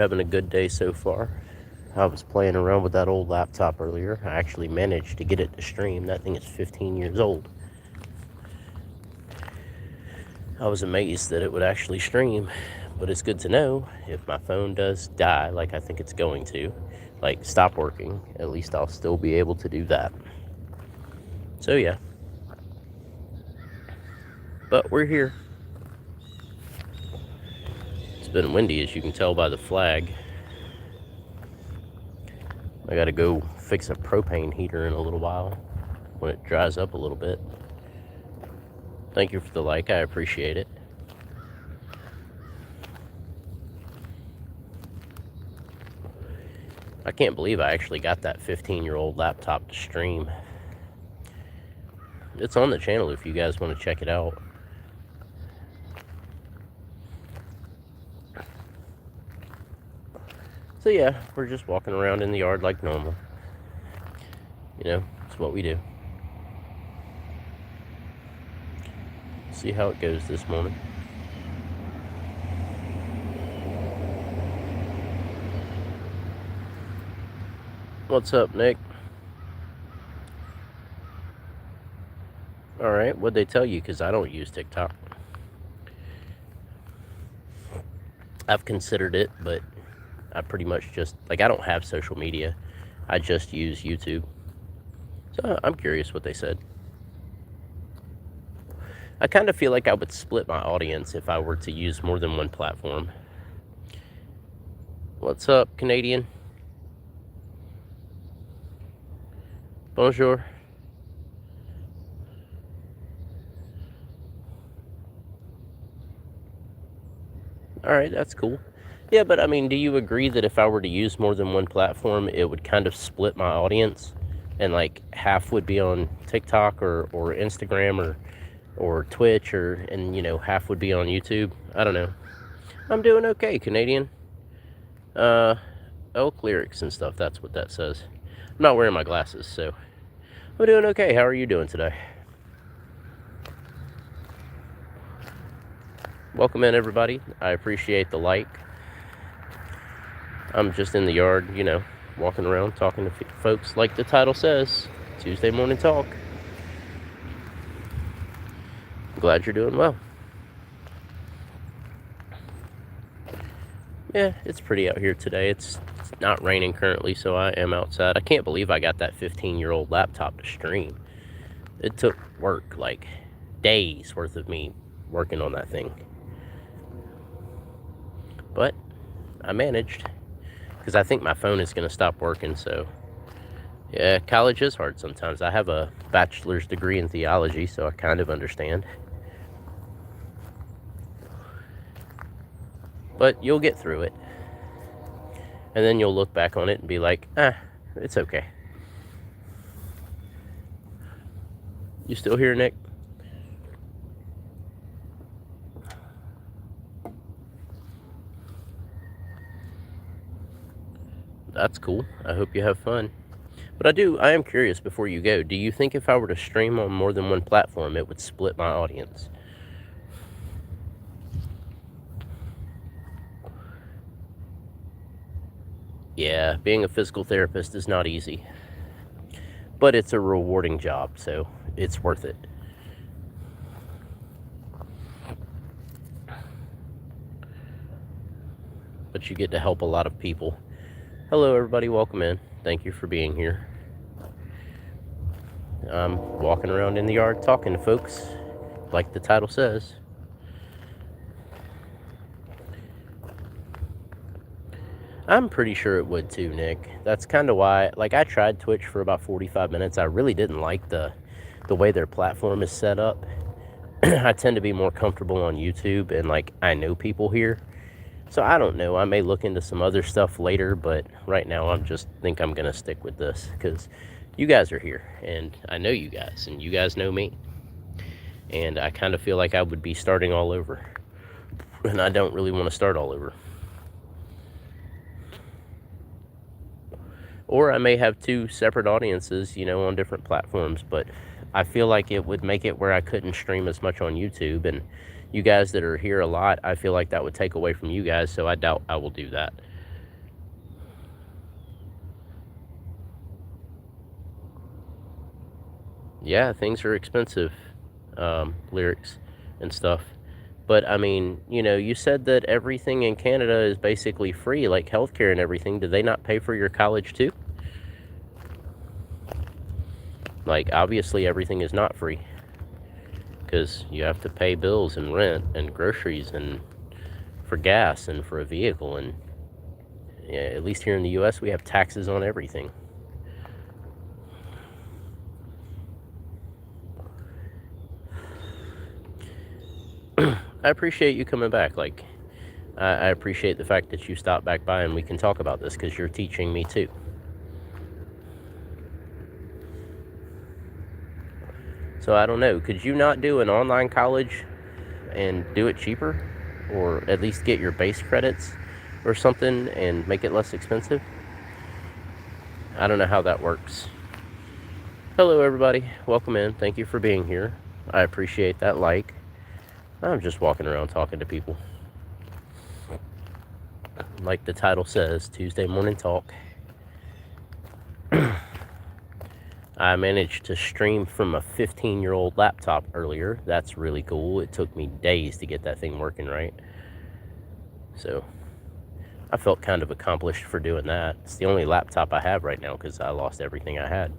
Having a good day so far. I was playing around with that old laptop earlier. I actually managed to get it to stream. That thing is 15 years old. I was amazed that it would actually stream, but it's good to know if my phone does die, like I think it's going to, like stop working, at least I'll still be able to do that. So yeah. But we're here. It's been windy, as you can tell by the flag. I gotta go fix a propane heater in a little while when it dries up a little bit. Thank you for the like, I appreciate it. I can't believe I actually got that 15-year-old laptop to stream. It's on the channel if you guys want to check it out. So yeah, we're just walking around in the yard like normal. You know, it's what we do. See how it goes this morning. What's up, Nick? Alright, what'd they tell you? Because I don't use TikTok. I've considered it, but I pretty much just, like, I don't have social media. I just use YouTube. So I'm curious what they said. I kind of feel like I would split my audience if I were to use more than one platform. What's up, Canadian? Bonjour. Alright, that's cool. Yeah, but I mean, do you agree that if I were to use more than one platform, it would kind of split my audience? And like half would be on TikTok or Instagram or Twitch, and you know, half would be on YouTube? I don't know. I'm doing okay, Canadian. Elk lyrics and stuff, that's what that says. I'm not wearing my glasses, so I'm doing okay. How are you doing today? Welcome in, everybody. I appreciate the like. I'm just in the yard, you know, walking around, talking to folks like the title says, Tuesday morning talk. I'm glad you're doing well. Yeah, it's pretty out here today. It's not raining currently, so I am outside. I can't believe I got that 15-year-old laptop to stream. It took work, like days worth of me working on that thing. But I managed, because I think my phone is going to stop working, so yeah, college is hard sometimes. I have a bachelor's degree in theology, so I kind of understand. But you'll get through it. And then you'll look back on it and be like, it's okay. You still here, Nick? That's cool. I hope you have fun. But I am curious before you go. Do you think if I were to stream on more than one platform, it would split my audience? Yeah, being a physical therapist is not easy. But it's a rewarding job, so it's worth it. But you get to help a lot of people. Hello, everybody. Welcome in. Thank you for being here. I'm walking around in the yard talking to folks, like the title says. I'm pretty sure it would too, Nick. That's kind of why, like, I tried Twitch for about 45 minutes. I really didn't like the way their platform is set up. I tend to be more comfortable on YouTube, and like, I know people here. So I don't know, I may look into some other stuff later, but right now I'm just think I'm gonna stick with this because you guys are here and I know you guys and you guys know me. And I kind of feel like I would be starting all over. And I don't really want to start all over. Or I may have two separate audiences, you know, on different platforms, but I feel like it would make it where I couldn't stream as much on YouTube, and you guys that are here a lot, I feel like that would take away from you guys, so I doubt I will do that. Yeah, things are expensive, lyrics and stuff. But I mean, you said that everything in Canada is basically free, like healthcare and everything. Do they not pay for your college too? Like, obviously, everything is not free because you have to pay bills and rent and groceries and for gas and for a vehicle. And yeah, at least here in the US, we have taxes on everything. I appreciate you coming back. Like, I appreciate the fact that you stopped back by and we can talk about this because you're teaching me too. So I don't know. Could you not do an online college and do it cheaper? Or at least get your base credits or something and make it less expensive? I don't know how that works. Hello, everybody. Welcome in. Thank you for being here. I appreciate that like. I'm just walking around talking to people. Like the title says, Tuesday Morning Talk. I managed to stream from a 15-year-old laptop earlier. That's really cool. It took me days to get that thing working right. So I felt kind of accomplished for doing that. It's the only laptop I have right now because I lost everything I had.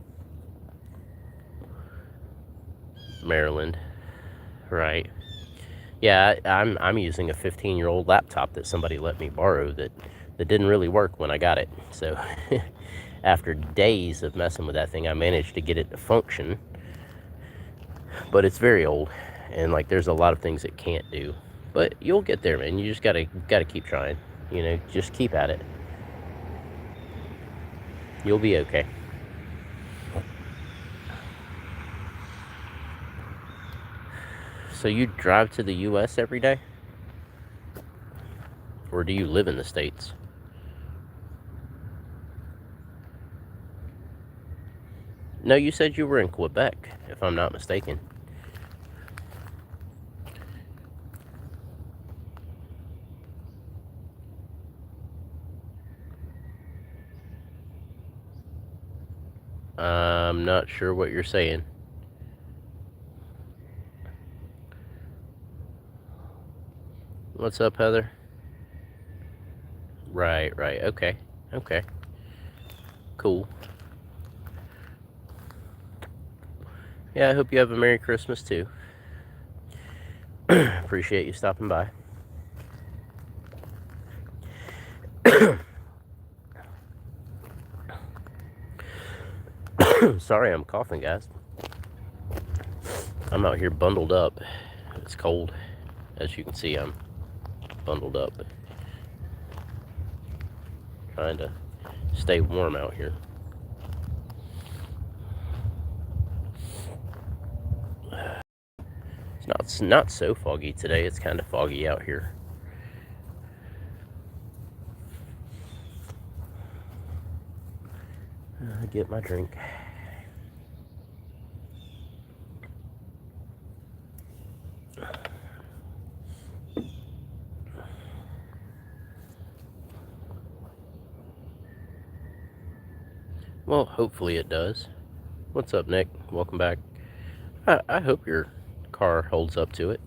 Maryland. Right. Yeah, I'm using a 15-year-old laptop that somebody let me borrow that didn't really work when I got it. So after days of messing with that thing, I managed to get it to function. But it's very old, and like there's a lot of things it can't do. But you'll get there, man. You just gotta keep trying. Just keep at it. You'll be okay. So you drive to the US every day? Or do you live in the States? No, you said you were in Quebec, if I'm not mistaken. I'm not sure what you're saying. What's up, Heather? Right. Okay. Cool. Yeah, I hope you have a Merry Christmas too. Appreciate you stopping by. Sorry, I'm coughing, guys. I'm out here bundled up. It's cold. As you can see, I'm bundled up. Trying to stay warm out here. It's not so foggy today. It's kind of foggy out here. Get my drink. Well, hopefully it does. What's up, Nick? Welcome back. I hope your car holds up to it.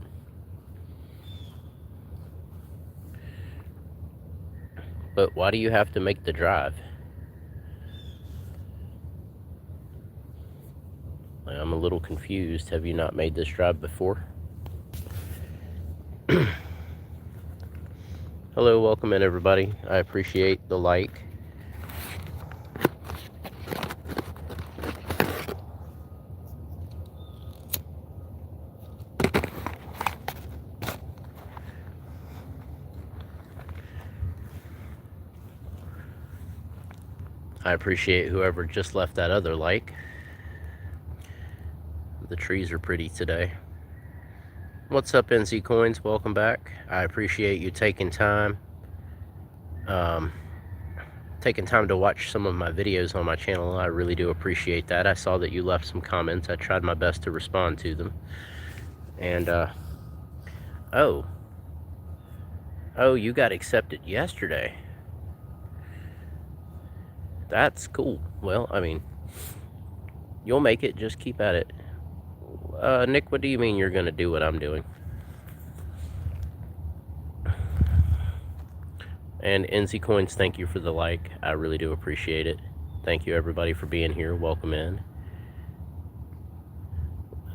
But why do you have to make the drive? I'm a little confused. Have you not made this drive before? Hello, welcome in, everybody. I appreciate the like. I appreciate whoever just left that other like. The trees are pretty today. What's up, NC Coins? Welcome back. I appreciate you taking time to watch some of my videos on my channel. I really do appreciate that. I saw that you left some comments. I tried my best to respond to them. And oh, you got accepted yesterday. That's cool. Well, I mean, you'll make it. Just keep at it. Nick, what do you mean you're gonna do what I'm doing? And NZ Coins, thank you for the like. I really do appreciate it. Thank you, everybody, for being here. Welcome in.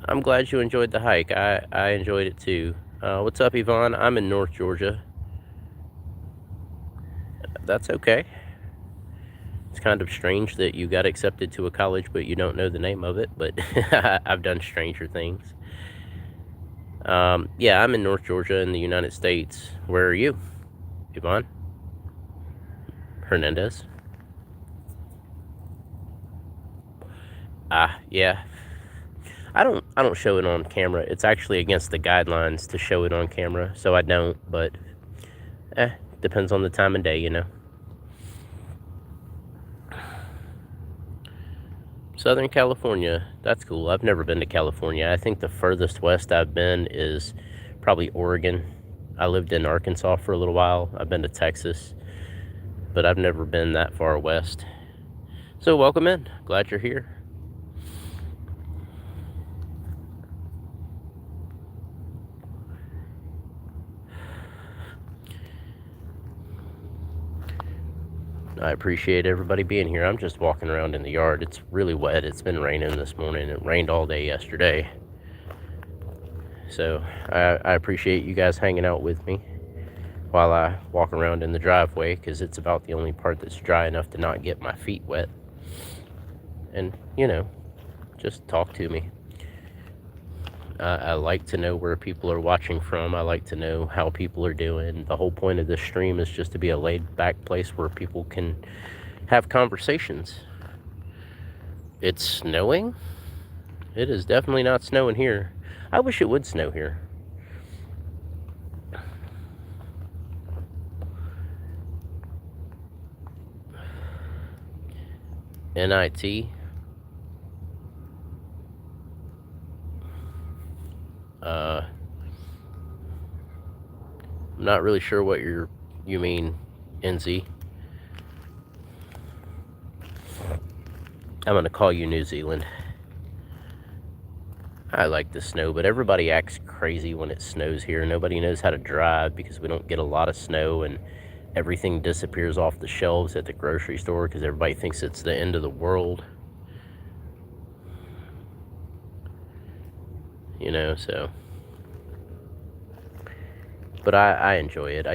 I'm glad you enjoyed the hike. I enjoyed it too. What's up, Yvonne? I'm in North Georgia. That's okay. It's kind of strange that you got accepted to a college, but you don't know the name of it. But I've done stranger things. Yeah, I'm in North Georgia in the United States. Where are you, Yvonne? Hernandez? Yeah. I don't show it on camera. It's actually against the guidelines to show it on camera, so I don't, but depends on the time of day, you know. Southern California, that's cool. I've never been to California. I think the furthest west I've been is probably Oregon. I lived in Arkansas for a little while. I've been to Texas, but I've never been that far west. So welcome in. Glad you're here. I appreciate everybody being here. I'm just walking around in the yard. It's really wet. It's been raining this morning. It rained all day yesterday. So I appreciate you guys hanging out with me while I walk around in the driveway, because it's about the only part that's dry enough to not get my feet wet. And, you know, just talk to me. I like to know where people are watching from. I like to know how people are doing. The whole point of this stream is just to be a laid-back place where people can have conversations. It's snowing? It is definitely not snowing here. I wish it would snow here. NIT. I'm not really sure what you mean, NZ. I'm gonna call you New Zealand. I like the snow, but everybody acts crazy when it snows here. Nobody knows how to drive because we don't get a lot of snow, and everything disappears off the shelves at the grocery store because everybody thinks it's the end of the world. You know, so. But I enjoy it.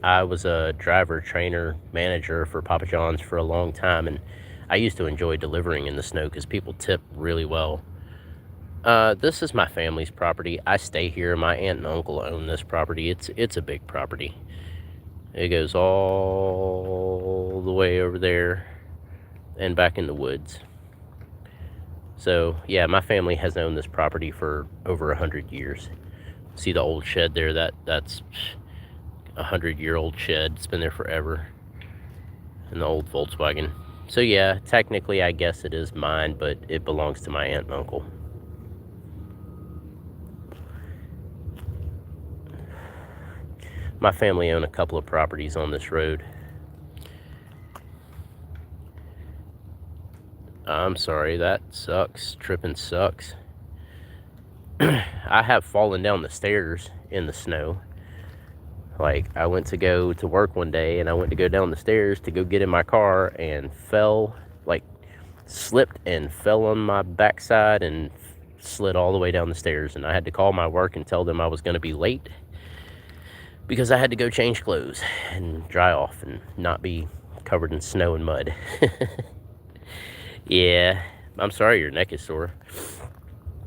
I was a driver, trainer, manager for Papa John's for a long time, and I used to enjoy delivering in the snow because people tip really well. This is my family's property. I stay here. My aunt and uncle own this property. It's a big property. It goes all the way over there and back in the woods. So, yeah, my family has owned this property for over 100 years. See the old shed there? That's a 100-year-old shed. It's been there forever. And the old Volkswagen. So, yeah, technically, I guess it is mine, but it belongs to my aunt and uncle. My family own a couple of properties on this road. I'm sorry, that sucks. Tripping sucks. I have fallen down the stairs in the snow. Like, I went to go to work one day, and I went to go down the stairs to go get in my car and fell, like, slipped and fell on my backside and slid all the way down the stairs. And I had to call my work and tell them I was going to be late because I had to go change clothes and dry off and not be covered in snow and mud. Yeah, I'm sorry your neck is sore.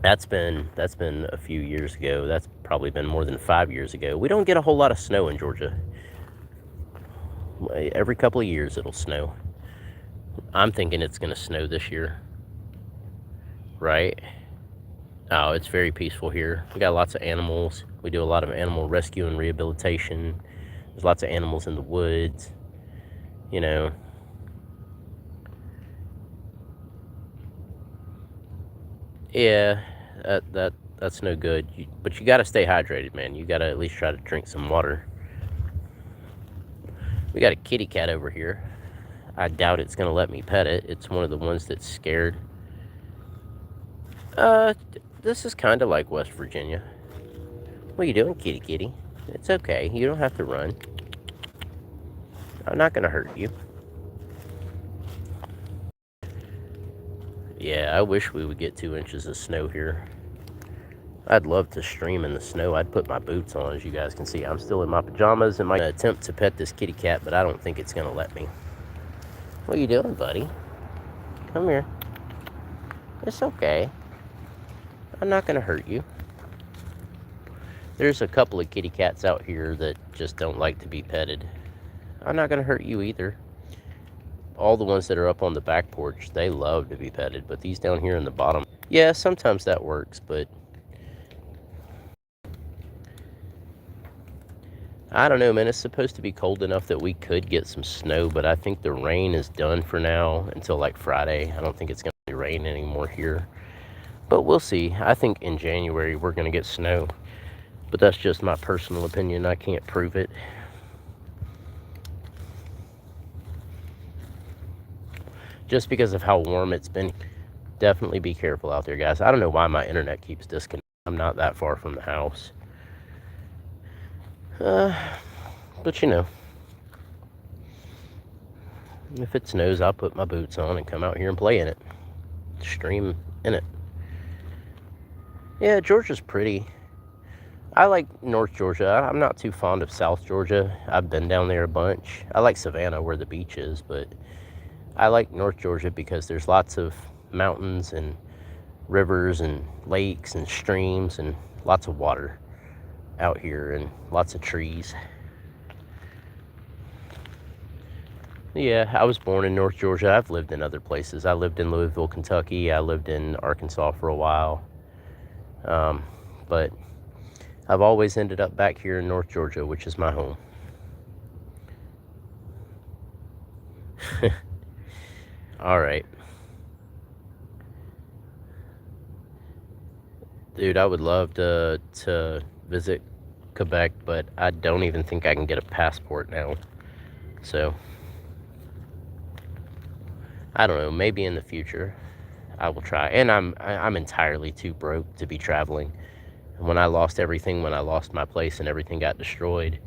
That's been a few years ago. That's probably been more than 5 years ago. We don't get a whole lot of snow in Georgia. Every couple of years it'll snow. I'm thinking it's going to snow this year. Right? Oh, it's very peaceful here. We got lots of animals. We do a lot of animal rescue and rehabilitation. There's lots of animals in the woods. You know. Yeah, that's no good. But you got to stay hydrated, man. You got to at least try to drink some water. We got a kitty cat over here. I doubt it's going to let me pet it. It's one of the ones that's scared. This is kind of like West Virginia. What are you doing, kitty kitty? It's okay. You don't have to run. I'm not going to hurt you. Yeah, I wish we would get 2 inches of snow here. I'd love to stream in the snow. I'd put my boots on. As you guys can see, I'm still in my pajamas and my attempt to pet this kitty cat, but I don't think it's going to let me. What are you doing, buddy? Come here. It's okay. I'm not going to hurt you. There's a couple of kitty cats out here that just don't like to be petted. I'm not going to hurt you either. All the ones that are up on the back porch, they love to be petted, but these down here in the bottom, yeah, sometimes that works, but I don't know, man. It's supposed to be cold enough that we could get some snow, but I think the rain is done for now until like Friday. I don't think it's going to rain anymore here, but we'll see. I think in January we're going to get snow, but that's just my personal opinion. I can't prove it. Just because of how warm it's been. Definitely be careful out there, guys. I don't know why my internet keeps disconnecting. I'm not that far from the house. But you know, if it snows, I'll put my boots on and come out here and play in it. Stream in it. Yeah, Georgia's pretty. I like North Georgia. I'm not too fond of South Georgia. I've been down there a bunch. I like Savannah where the beach is, but I like North Georgia because there's lots of mountains and rivers and lakes and streams and lots of water out here and lots of trees. Yeah, I was born in North Georgia. I've lived in other places. I lived in Louisville, Kentucky. I lived in Arkansas for a while. But I've always ended up back here in North Georgia, which is my home. All right. Dude, I would love to visit Quebec, but I don't even think I can get a passport now. So, I don't know, maybe in the future I will try. And I'm entirely too broke to be traveling. When I lost everything, when I lost my place and everything got destroyed,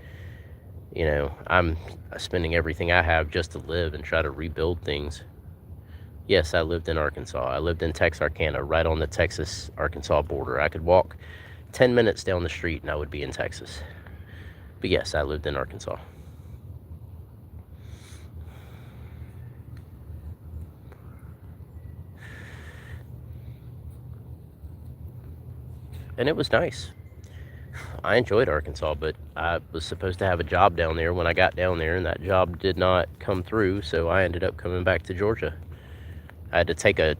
you know, I'm spending everything I have just to live and try to rebuild things. Yes, I lived in Arkansas. I lived in Texarkana, right on the Texas-Arkansas border. I could walk 10 minutes down the street and I would be in Texas. But yes, I lived in Arkansas. And it was nice. I enjoyed Arkansas, but I was supposed to have a job down there when I got down there, and that job did not come through, so I ended up coming back to Georgia. I had to take a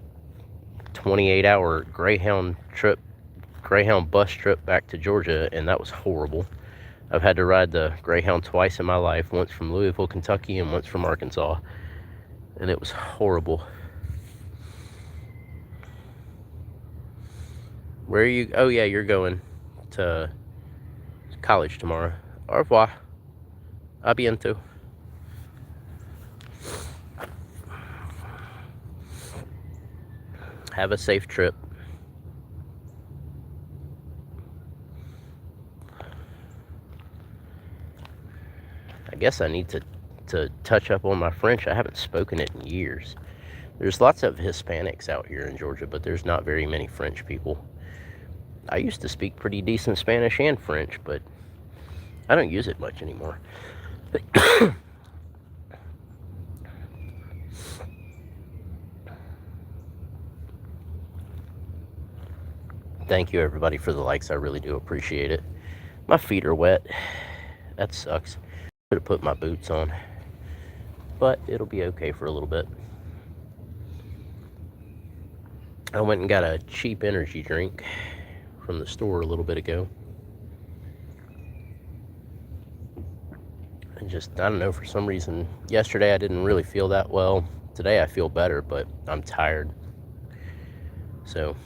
28-hour Greyhound bus trip back to Georgia, and that was horrible. I've had to ride the Greyhound twice in my life, once from Louisville, Kentucky, and once from Arkansas, and it was horrible. Where are you? Oh yeah, you're going to college tomorrow. Au revoir. A bientôt. Have a safe trip. I guess I need to touch up on my French. I haven't spoken it in years. There's lots of Hispanics out here in Georgia, but there's not very many French people. I used to speak pretty decent Spanish and French, but I don't use it much anymore. Thank you, everybody, for the likes. I really do appreciate it. My feet are wet. That sucks. Could have put my boots on, but it'll be okay for a little bit. I went and got a cheap energy drink from the store a little bit ago. And just, I don't know, for some reason, yesterday I didn't really feel that well. Today I feel better, but I'm tired. So,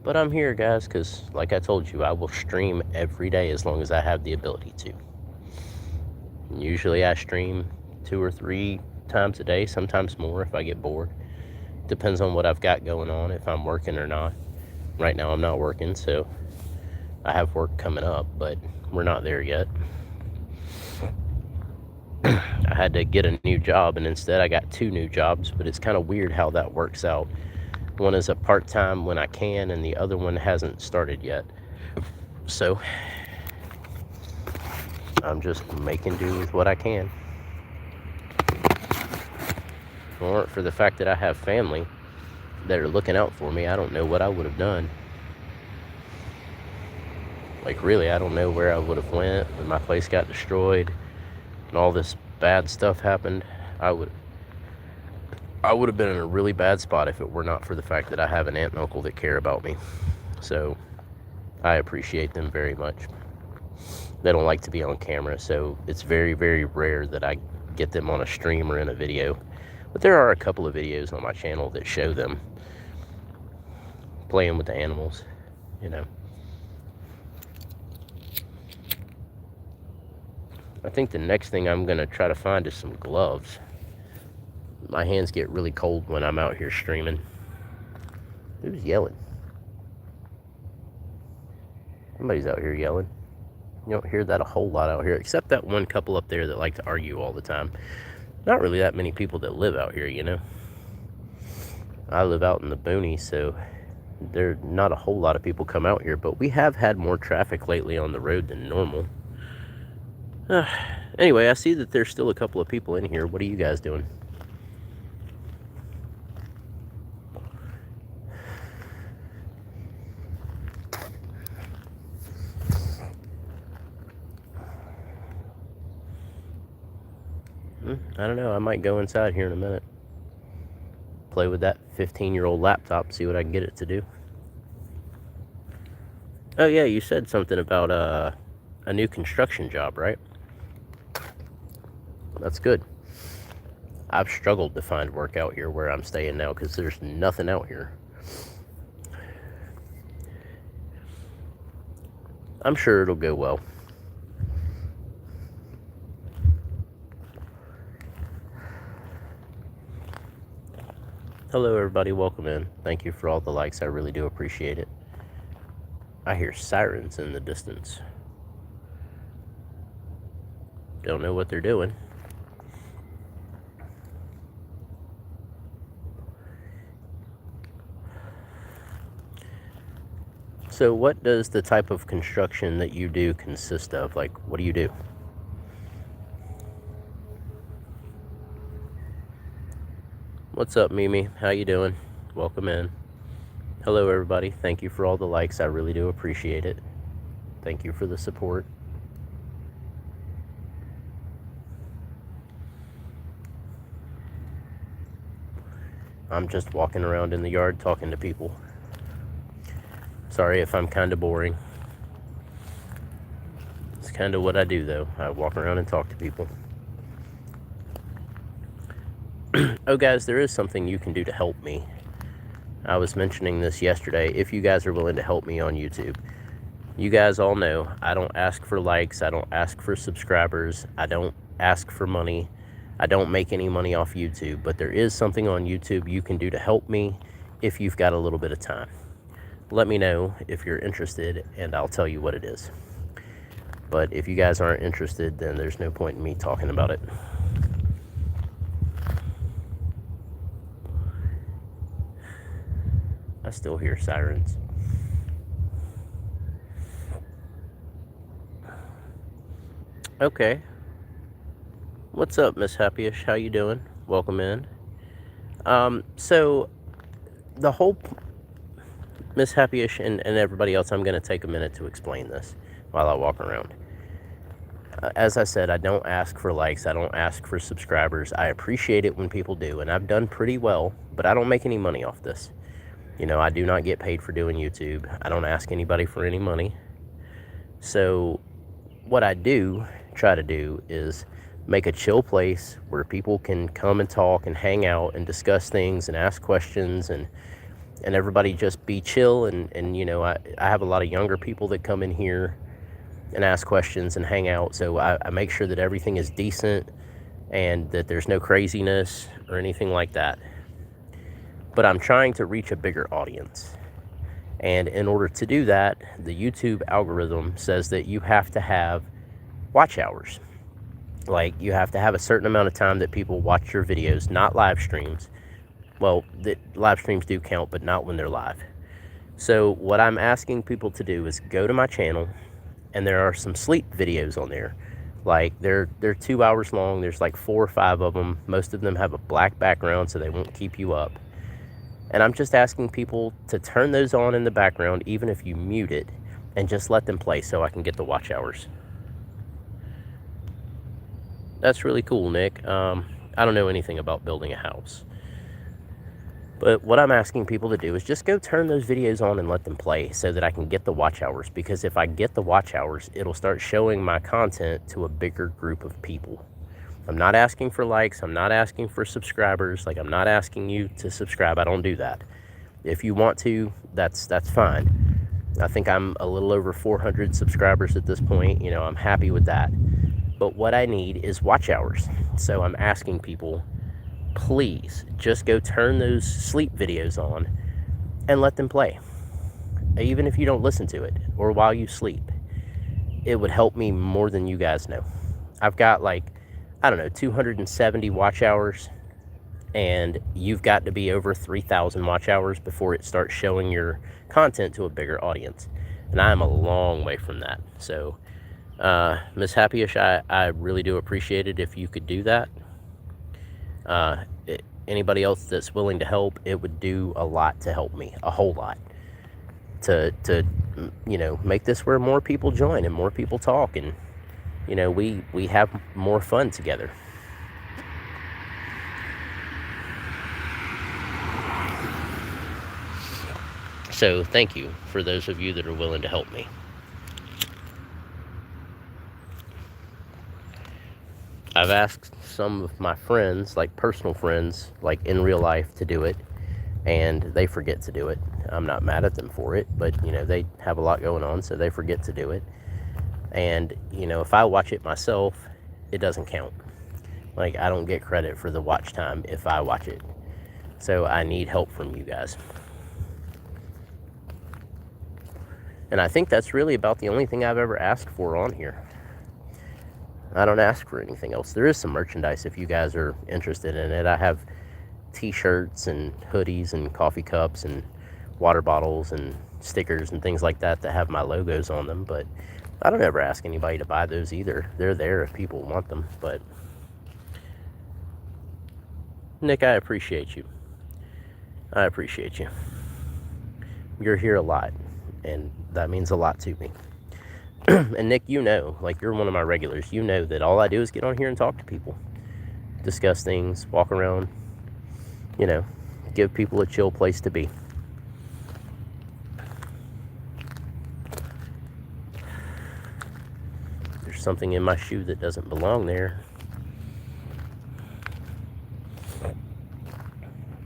but I'm here, guys, because like I told you, I will stream every day as long as I have the ability to. And usually I stream 2 or 3 times a day, sometimes more if I get bored. Depends on what I've got going on, if I'm working or not. Right now I'm not working, so I have work coming up, but we're not there yet. I had to get a new job, and instead I got 2 new jobs, but it's kind of weird how that works out. One is a part-time when I can, and the other one hasn't started yet. So I'm just making do with what I can. If it weren't for the fact that I have family that are looking out for me, I don't know what I would have done. Like, really, I don't know where I would have went when my place got destroyed and all this bad stuff happened. I would have been in a really bad spot if it were not for the fact that I have an aunt and uncle that care about me. So I appreciate them very much. They don't like to be on camera, so it's very, very rare that I get them on a stream or in a video. But there are a couple of videos on my channel that show them playing with the animals, you know. I think the next thing I'm going to try to find is some gloves. My hands get really cold when I'm out here streaming. Who's yelling? Somebody's out here yelling. You don't hear that a whole lot out here, except that one couple up there that like to argue all the time. Not really that many people that live out here, you know. I live out in the boonies, so there not a whole lot of people come out here, but we have had more traffic lately on the road than normal. Anyway, I see that there's still a couple of people in here. What are you guys doing? I don't know. I might go inside here in a minute. Play with that 15-year-old laptop, see what I can get it to do. Oh, yeah, you said something about a new construction job, right? That's good. I've struggled to find work out here where I'm staying now because there's nothing out here. I'm sure it'll go well. Hello, everybody. Welcome in. Thank you for all the likes. I really do appreciate it. I hear sirens in the distance. Don't know what they're doing. So what does the type of construction that you do consist of? Like, what do you do? What's up, Mimi? How you doing? Welcome in. Hello, everybody. Thank you for all the likes. I really do appreciate it. Thank you for the support. I'm just walking around in the yard talking to people. Sorry if I'm kind of boring. It's kind of what I do, though. I walk around and talk to people. Oh, guys, there is something you can do to help me. I was mentioning this yesterday. If you guys are willing to help me on YouTube, you guys all know I don't ask for likes. I don't ask for subscribers. I don't ask for money. I don't make any money off YouTube, but there is something on YouTube you can do to help me if you've got a little bit of time. Let me know if you're interested, and I'll tell you what it is. But if you guys aren't interested, then there's no point in me talking about it. I still hear sirens. Okay. What's up, Miss Happyish? How you doing? Welcome in. So the whole Miss Happyish and everybody else, I'm going to take a minute to explain this while I walk around. As I said, I don't ask for likes. I don't ask for subscribers. I appreciate it when people do, and I've done pretty well, but I don't make any money off this. You know, I do not get paid for doing YouTube. I don't ask anybody for any money. So what I do try to do is make a chill place where people can come and talk and hang out and discuss things and ask questions, and everybody just be chill. And you know, I have a lot of younger people that come in here and ask questions and hang out. So I make sure that everything is decent and that there's no craziness or anything like that. But I'm trying to reach a bigger audience. And in order to do that, the YouTube algorithm says that you have to have watch hours. Like, you have to have a certain amount of time that people watch your videos, not live streams. Well, the live streams do count, but not when they're live. So what I'm asking people to do is go to my channel, and there are some sleep videos on there. Like, they're 2 hours long. There's like 4 or 5 of them. Most of them have a black background, so they won't keep you up. And I'm just asking people to turn those on in the background, even if you mute it, and just let them play so I can get the watch hours. That's really cool, Nick. I don't know anything about building a house. But what I'm asking people to do is just go turn those videos on and let them play so that I can get the watch hours. Because if I get the watch hours, it'll start showing my content to a bigger group of people. I'm not asking for likes. I'm not asking for subscribers. Like, I'm not asking you to subscribe. I don't do that. If you want to, that's fine. I think I'm a little over 400 subscribers at this point. You know, I'm happy with that. But what I need is watch hours. So I'm asking people, please just go turn those sleep videos on and let them play. Even if you don't listen to it or while you sleep, it would help me more than you guys know. I've got like, I don't know, 270 watch hours, and you've got to be over 3,000 watch hours before it starts showing your content to a bigger audience. And I'm a long way from that. So, Miss Happyish, I really do appreciate it if you could do that. Anybody else that's willing to help, it would do a lot to help me, a whole lot, to you know, make this where more people join and more people talk, and you know, we have more fun together. So thank you for those of you that are willing to help me. I've asked some of my friends, like personal friends, like in real life, to do it, and they forget to do it. I'm not mad at them for it, but you know, they have a lot going on, so they forget to do it. And you know, if I watch it myself, it doesn't count. Like, I don't get credit for the watch time if I watch it. So I need help from you guys. And I think that's really about the only thing I've ever asked for on here. I don't ask for anything else. There is some merchandise if you guys are interested in it. I have t-shirts and hoodies and coffee cups and water bottles and stickers and things like that that have my logos on them, but I don't ever ask anybody to buy those either. They're there if people want them. But Nick, I appreciate you. I appreciate you. You're here a lot, and that means a lot to me. And Nick, you know, like, you're one of my regulars. You know that all I do is get on here and talk to people, discuss things, walk around, you know, give people a chill place to be. There's something in my shoe that doesn't belong there.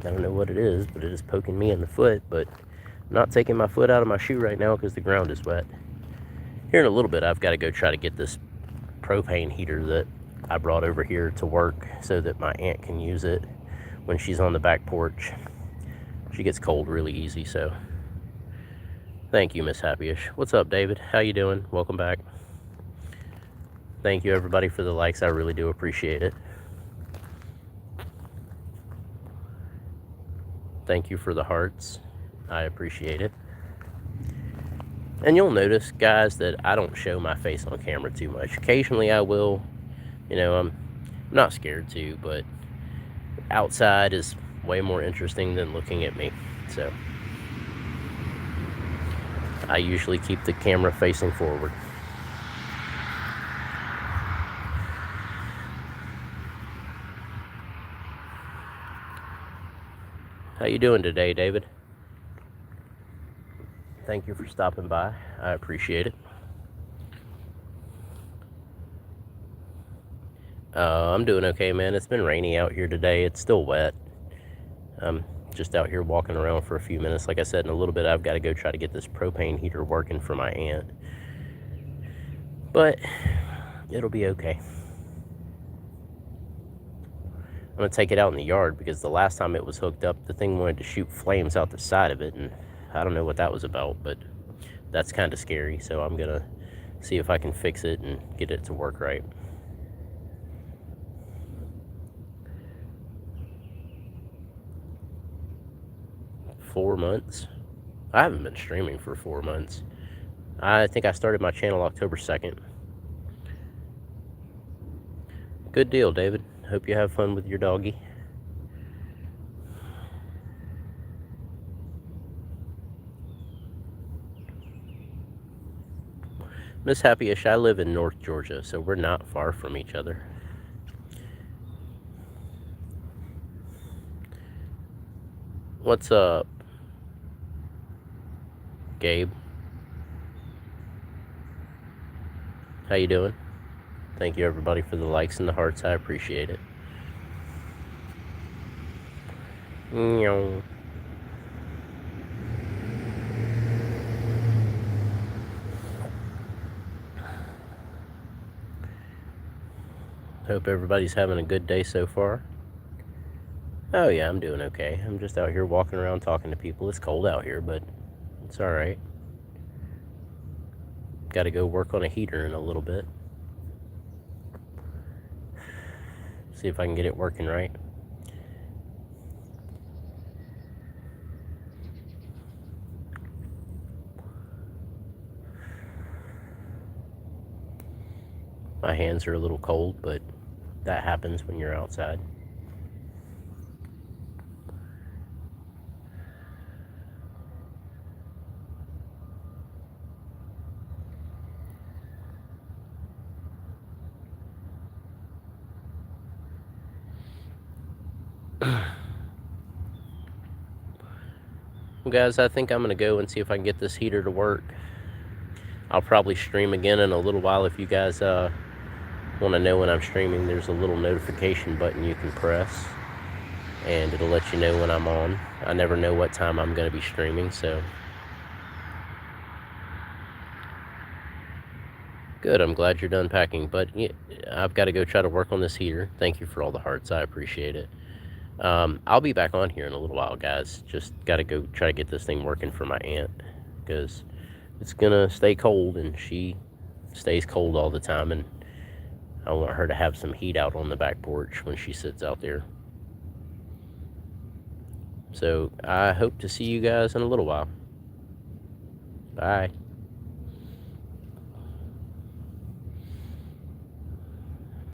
I don't know what it is, but it is poking me in the foot. But I'm not taking my foot out of my shoe right now because the ground is wet. Here in a little bit, I've got to go try to get this propane heater that I brought over here to work so that my aunt can use it when she's on the back porch. She gets cold really easy, so thank you, Miss Happyish. What's up, David? How you doing? Welcome back. Thank you, everybody, for the likes. I really do appreciate it. Thank you for the hearts. I appreciate it. And you'll notice, guys, that I don't show my face on camera too much. Occasionally I will. You know, I'm not scared to, but outside is way more interesting than looking at me. So I usually keep the camera facing forward. How you doing today, David? Thank you for stopping by. I appreciate it. I'm doing okay, man. It's been rainy out here today. It's still wet. I'm just out here walking around for a few minutes. Like I said, in a little bit, I've got to go try to get this propane heater working for my aunt. But it'll be okay. going to take it out in the yard, because the last time it was hooked up, the thing wanted to shoot flames out the side of it, and I don't know what that was about, but that's kind of scary. So I'm going to see if I can fix it and get it to work right. $4 months? I haven't been streaming for 4 months. I think I started my channel October 2nd. Good deal, David. Hope you have fun with your doggy. Miss Happyish, I live in North Georgia, so we're not far from each other. What's up, Gabe? How you doing? Thank you, everybody, for the likes and the hearts. I appreciate it. Meow. Hope everybody's having a good day so far. Oh yeah, I'm doing okay. I'm just out here walking around talking to people. It's cold out here, but it's all right. Got to go work on a heater in a little bit. See if I can get it working right. My hands are a little cold, but that happens when you're outside. Well, guys, I think I'm going to go and see if I can get this heater to work. I'll probably stream again in a little while. If you guys want to know when I'm streaming, there's a little notification button you can press, and it'll let you know when I'm on. I never know what time I'm going to be streaming, so. Good, I'm glad you're done packing, but yeah, I've got to go try to work on this heater. Thank you for all the hearts, I appreciate it. I'll be back on here in a little while, guys. Just got to go try to get this thing working for my aunt, because it's gonna stay cold, and she stays cold all the time, and I want her to have some heat out on the back porch when she sits out there. So I hope to see you guys in a little while. Bye.